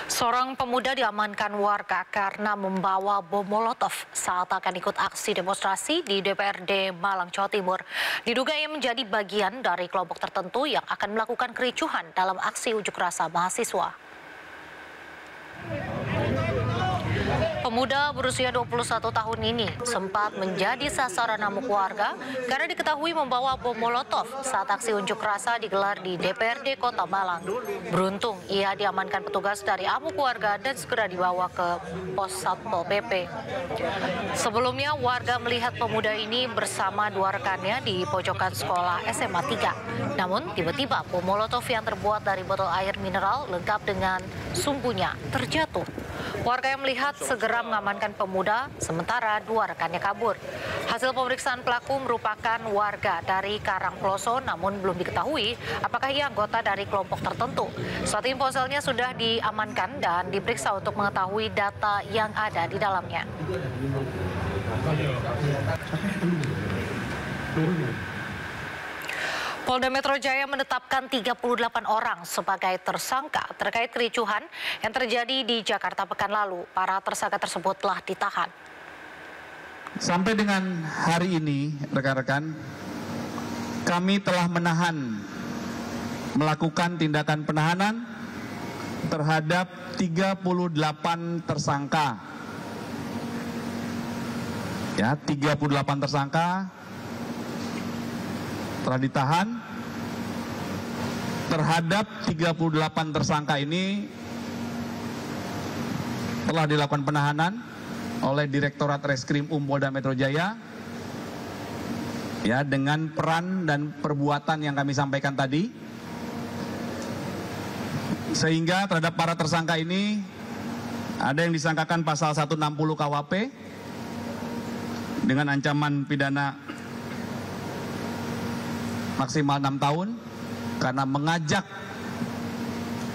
Seorang pemuda diamankan warga karena membawa bom Molotov saat akan ikut aksi demonstrasi di DPRD Malang, Jawa Timur. Diduga ia menjadi bagian dari kelompok tertentu yang akan melakukan kericuhan dalam aksi unjuk rasa mahasiswa. Pemuda berusia 21 tahun ini sempat menjadi sasaran amuk warga karena diketahui membawa bom Molotov saat aksi unjuk rasa digelar di DPRD Kota Malang. Beruntung ia diamankan petugas dari amuk warga dan segera dibawa ke pos Satpol PP. Sebelumnya warga melihat pemuda ini bersama dua rekannya di pojokan sekolah SMA 3. Namun tiba-tiba bom Molotov yang terbuat dari botol air mineral lengkap dengan sumbunya terjatuh. Warga yang melihat segera mengamankan pemuda, sementara dua rekannya kabur. Hasil pemeriksaan pelaku merupakan warga dari Karangploso, namun belum diketahui apakah ia anggota dari kelompok tertentu. Saat ini ponselnya sudah diamankan dan diperiksa untuk mengetahui data yang ada di dalamnya. Polda Metro Jaya menetapkan 38 orang sebagai tersangka terkait kericuhan yang terjadi di Jakarta pekan lalu. Para tersangka tersebut telah ditahan. Sampai dengan hari ini, rekan-rekan, kami telah melakukan tindakan penahanan terhadap 38 tersangka. Ya, 38 tersangka telah ditahan. Terhadap 38 tersangka ini telah dilakukan penahanan oleh Direktorat Reskrim Polda Metro Jaya, ya, dengan peran dan perbuatan yang kami sampaikan tadi, sehingga terhadap para tersangka ini ada yang disangkakan pasal 160 KUHP dengan ancaman pidana maksimal 6 tahun karena mengajak,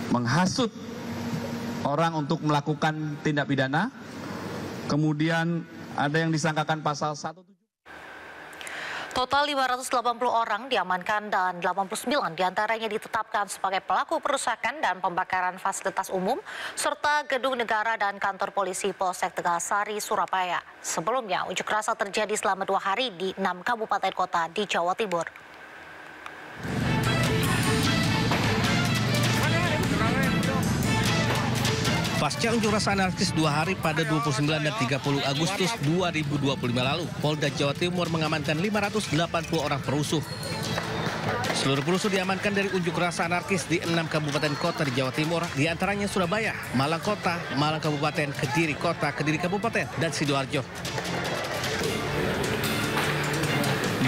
menghasut orang untuk melakukan tindak pidana. Kemudian ada yang disangkakan pasal 17. Total 580 orang diamankan dan 89 diantaranya ditetapkan sebagai pelaku perusakan dan pembakaran fasilitas umum serta gedung negara dan kantor polisi Polsek Tegalsari, Surabaya. Sebelumnya unjuk rasa terjadi selama 2 hari di 6 kabupaten kota di Jawa Timur. Pasca unjuk rasa anarkis 2 hari pada 29 dan 30 Agustus 2025 lalu, Polda Jawa Timur mengamankan 580 orang perusuh. Seluruh perusuh diamankan dari unjuk rasa anarkis di 6 kabupaten kota di Jawa Timur, diantaranya Surabaya, Malang Kota, Malang Kabupaten, Kediri Kota, Kediri Kabupaten, dan Sidoarjo.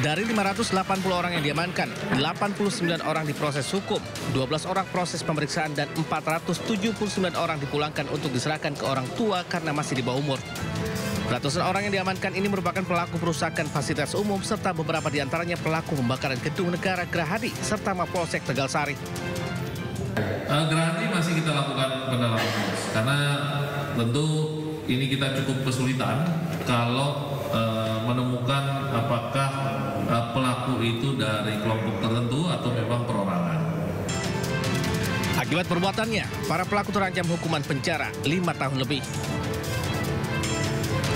Dari 580 orang yang diamankan, 89 orang diproses hukum, 12 orang proses pemeriksaan, dan 479 orang dipulangkan untuk diserahkan ke orang tua karena masih di bawah umur. Ratusan orang yang diamankan ini merupakan pelaku perusakan fasilitas umum serta beberapa diantaranya pelaku pembakaran gedung negara Gerahadi serta Mapolsek Tegalsari. Gerahadi masih kita lakukan pendalaman karena tentu ini kita cukup kesulitan kalau menemukan apakah pelaku itu dari kelompok tertentu atau memang perorangan. Akibat perbuatannya, para pelaku terancam hukuman penjara 5 tahun lebih.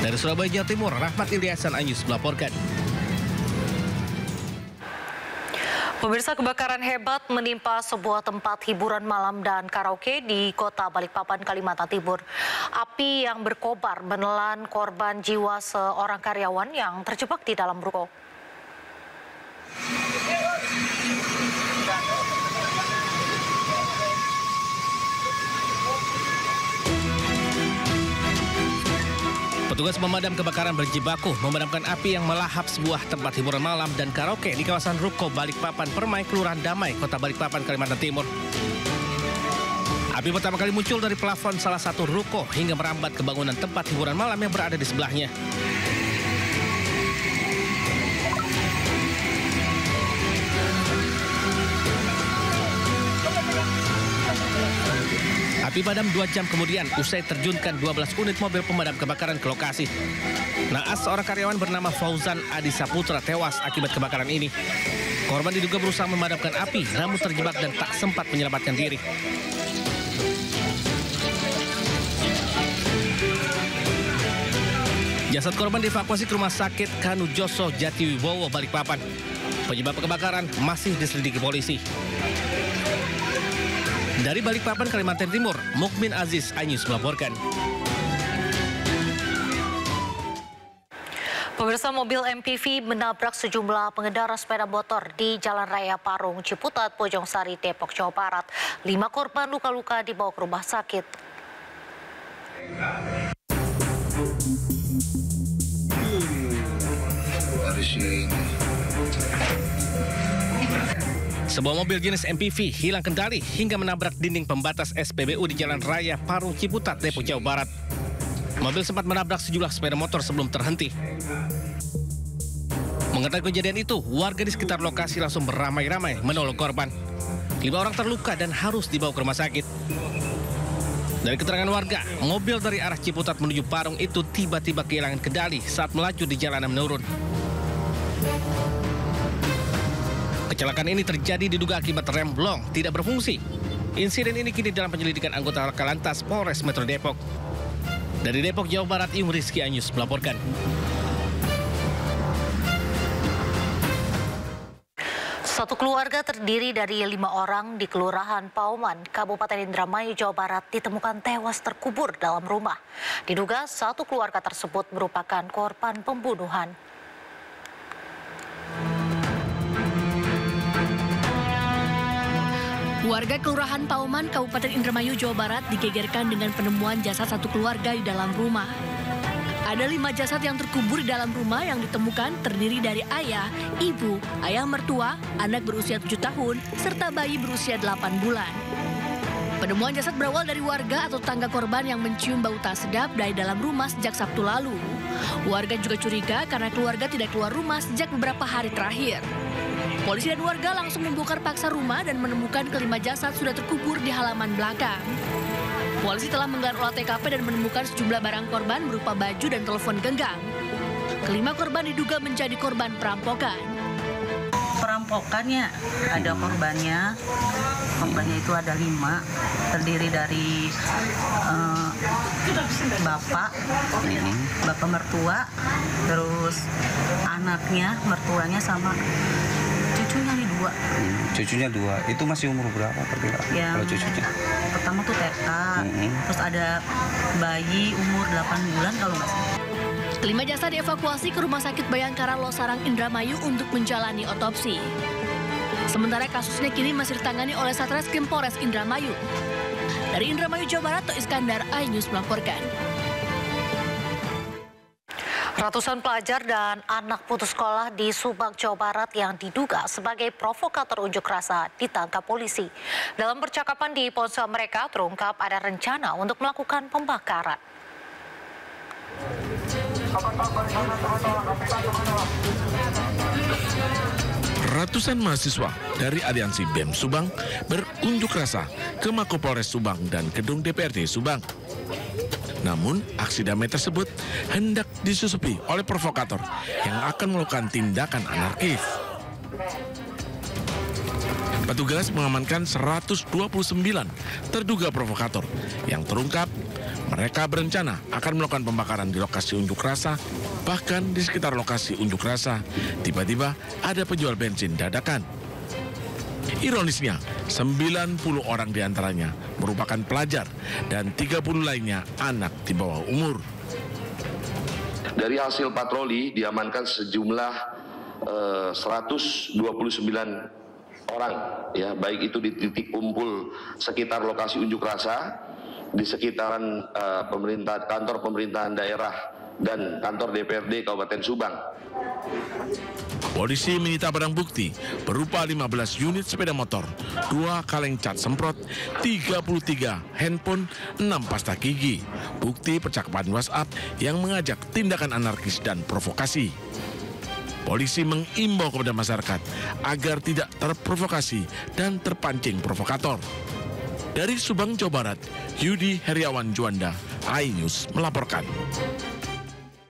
Dari Surabaya, Jawa Timur, Rahmat Ilyasan Anyus melaporkan. Pemirsa, kebakaran hebat menimpa sebuah tempat hiburan malam dan karaoke di Kota Balikpapan, Kalimantan Timur. Api yang berkobar menelan korban jiwa seorang karyawan yang terjebak di dalam ruko. Petugas pemadam kebakaran berjibaku memadamkan api yang melahap sebuah tempat hiburan malam dan karaoke di kawasan Ruko Balikpapan Permai, Kelurahan Damai, Kota Balikpapan, Kalimantan Timur. Api pertama kali muncul dari plafon salah satu ruko hingga merambat ke bangunan tempat hiburan malam yang berada di sebelahnya. Api padam 2 jam kemudian usai terjunkan 12 unit mobil pemadam kebakaran ke lokasi. Naas, seorang karyawan bernama Fauzan Adi Saputra tewas akibat kebakaran ini. Korban diduga berusaha memadamkan api namun terjebak dan tak sempat menyelamatkan diri. Jasad korban dievakuasi ke Rumah Sakit Kanu Joso Jatiwibowo, Balikpapan. Penyebab kebakaran masih diselidiki polisi. Dari Balikpapan, Kalimantan Timur, Mukmin Aziz, iNews melaporkan. Pemirsa, mobil MPV menabrak sejumlah pengendara sepeda motor di Jalan Raya Parung, Ciputat, Bojongsari, Depok, Jawa Barat. 5 korban luka-luka dibawa ke rumah sakit. Sebuah mobil jenis MPV hilang kendali hingga menabrak dinding pembatas SPBU di Jalan Raya Parung, Ciputat, Depok, Jawa Barat. Mobil sempat menabrak sejumlah sepeda motor sebelum terhenti. Mengetahui kejadian itu, warga di sekitar lokasi langsung beramai-ramai menolong korban. 5 orang terluka dan harus dibawa ke rumah sakit. Dari keterangan warga, mobil dari arah Ciputat menuju Parung itu tiba-tiba kehilangan kendali saat melaju di jalanan menurun. Kecelakaan ini terjadi diduga akibat rem blong tidak berfungsi. Insiden ini kini dalam penyelidikan anggota Laka Lantas Polres Metro Depok. Dari Depok, Jawa Barat, Yung Rizky, iNews melaporkan. Satu keluarga terdiri dari 5 orang di Kelurahan Pauman, Kabupaten Indramayu, Jawa Barat ditemukan tewas terkubur dalam rumah. Diduga satu keluarga tersebut merupakan korban pembunuhan. Warga Kelurahan Pauman, Kabupaten Indramayu, Jawa Barat digegerkan dengan penemuan jasad satu keluarga di dalam rumah. Ada 5 jasad yang terkubur di dalam rumah yang ditemukan terdiri dari ayah, ibu, ayah mertua, anak berusia 7 tahun, serta bayi berusia 8 bulan. Penemuan jasad berawal dari warga atau tetangga korban yang mencium bau tak sedap dari dalam rumah sejak Sabtu lalu. Warga juga curiga karena keluarga tidak keluar rumah sejak beberapa hari terakhir. Polisi dan warga langsung membongkar paksa rumah dan menemukan ke-5 jasad sudah terkubur di halaman belakang. Polisi telah menggelar olah TKP dan menemukan sejumlah barang korban berupa baju dan telepon genggam. Ke-5 korban diduga menjadi korban perampokan. Perampokannya ada korbannya. Korbannya itu ada 5, terdiri dari bapak mertua, terus anaknya, mertuanya sama cucunya nih 2. Cucunya 2, itu masih umur berapa kalau cucunya? Pertama tuh TK, terus ada bayi umur 8 bulan kalau nggak salah. Ke-5 jasad dievakuasi ke Rumah Sakit Bayangkara Losarang, Indramayu untuk menjalani otopsi. Sementara kasusnya kini masih ditangani oleh Satreskrim Polres Indramayu. Dari Indramayu, Jawa Barat, Tok Iskandar, iNews melaporkan. Ratusan pelajar dan anak putus sekolah di Subang, Jawa Barat yang diduga sebagai provokator unjuk rasa ditangkap polisi. Dalam percakapan di ponsel mereka terungkap ada rencana untuk melakukan pembakaran. Ratusan mahasiswa dari Aliansi BEM Subang berunjuk rasa ke Mapolres Subang dan gedung DPRD Subang. Namun, aksi damai tersebut hendak disusupi oleh provokator yang akan melakukan tindakan anarkis. Petugas mengamankan 129 terduga provokator yang terungkap mereka berencana akan melakukan pembakaran di lokasi unjuk rasa. Bahkan di sekitar lokasi unjuk rasa, tiba-tiba ada penjual bensin dadakan. Ironisnya, 90 orang diantaranya merupakan pelajar dan 30 lainnya anak di bawah umur. Dari hasil patroli diamankan sejumlah 129 orang, ya, baik itu di titik kumpul sekitar lokasi unjuk rasa, di sekitaran kantor pemerintahan daerah dan kantor DPRD Kabupaten Subang. Polisi menyita barang bukti berupa 15 unit sepeda motor, 2 kaleng cat semprot, 33 handphone, 6 pasta gigi, bukti percakapan WhatsApp yang mengajak tindakan anarkis dan provokasi. Polisi mengimbau kepada masyarakat agar tidak terprovokasi dan terpancing provokator. Dari Subang, Jawa Barat, Yudi Heriawan Juanda, iNews melaporkan.